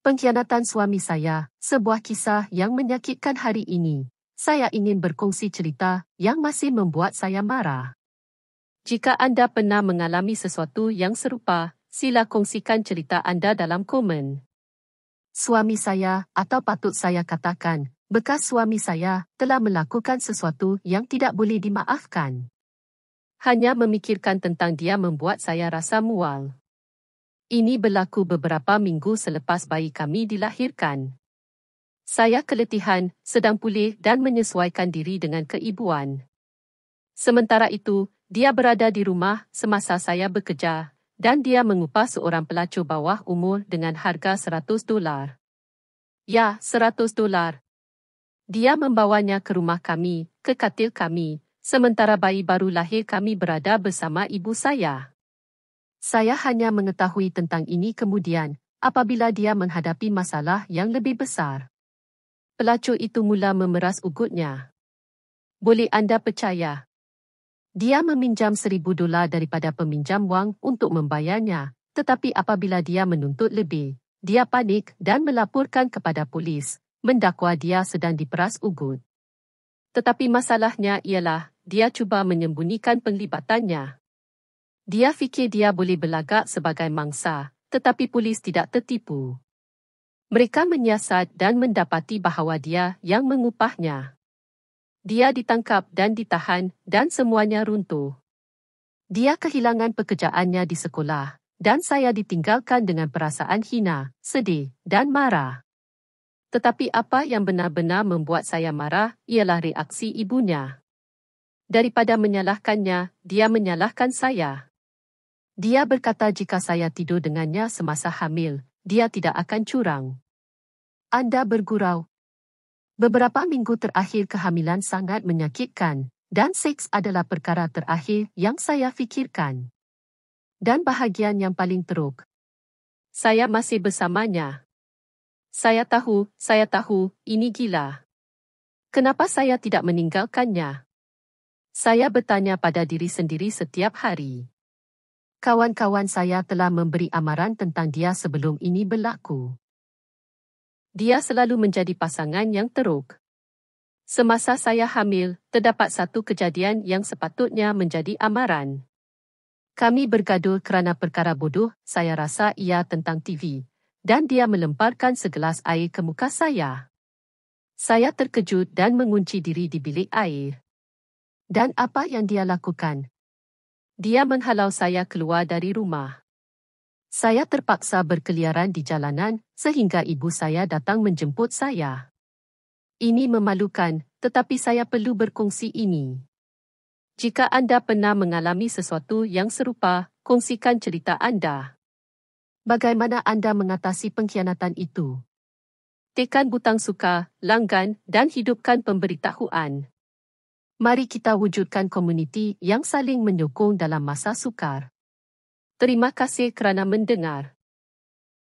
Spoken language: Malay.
Pengkhianatan suami saya, sebuah kisah yang menyakitkan hari ini. Saya ingin berkongsi cerita yang masih membuat saya marah. Jika anda pernah mengalami sesuatu yang serupa, sila kongsikan cerita anda dalam komen. Suami saya, atau patut saya katakan, bekas suami saya, telah melakukan sesuatu yang tidak boleh dimaafkan. Hanya memikirkan tentang dia membuat saya rasa mual. Ini berlaku beberapa minggu selepas bayi kami dilahirkan. Saya keletihan, sedang pulih dan menyesuaikan diri dengan keibuan. Sementara itu, dia berada di rumah semasa saya bekerja, dan dia mengupah seorang pelacur bawah umur dengan harga $100. Ya, $100. Dia membawanya ke rumah kami, ke katil kami, sementara bayi baru lahir kami berada bersama ibu saya. Saya hanya mengetahui tentang ini kemudian, apabila dia menghadapi masalah yang lebih besar. Pelacur itu mula memeras ugutnya. Boleh anda percaya? Dia meminjam $1,000 daripada peminjam wang untuk membayarnya, tetapi apabila dia menuntut lebih, dia panik dan melaporkan kepada polis, mendakwa dia sedang diperas ugut. Tetapi masalahnya ialah, dia cuba menyembunyikan penglibatannya. Dia fikir dia boleh berlagak sebagai mangsa, tetapi polis tidak tertipu. Mereka menyiasat dan mendapati bahawa dia yang mengupahnya. Dia ditangkap dan ditahan dan semuanya runtuh. Dia kehilangan pekerjaannya di sekolah, dan saya ditinggalkan dengan perasaan hina, sedih dan marah. Tetapi apa yang benar-benar membuat saya marah ialah reaksi ibunya. Daripada menyalahkannya, dia menyalahkan saya. Dia berkata jika saya tidur dengannya semasa hamil, dia tidak akan curang. Anda bergurau. Beberapa minggu terakhir kehamilan sangat menyakitkan, dan seks adalah perkara terakhir yang saya fikirkan. Dan bahagian yang paling teruk, saya masih bersamanya. Saya tahu, ini gila. Kenapa saya tidak meninggalkannya? Saya bertanya pada diri sendiri setiap hari. Kawan-kawan saya telah memberi amaran tentang dia sebelum ini berlaku. Dia selalu menjadi pasangan yang teruk. Semasa saya hamil, terdapat satu kejadian yang sepatutnya menjadi amaran. Kami bergaduh kerana perkara bodoh, saya rasa ia tentang TV, dan dia melemparkan segelas air ke muka saya. Saya terkejut dan mengunci diri di bilik air. Dan apa yang dia lakukan? Dia menghalau saya keluar dari rumah. Saya terpaksa berkeliaran di jalanan sehingga ibu saya datang menjemput saya. Ini memalukan, tetapi saya perlu berkongsi ini. Jika anda pernah mengalami sesuatu yang serupa, kongsikan cerita anda. Bagaimana anda mengatasi pengkhianatan itu? Tekan butang suka, langgan dan hidupkan pemberitahuan. Mari kita wujudkan komuniti yang saling menyokong dalam masa sukar. Terima kasih kerana mendengar.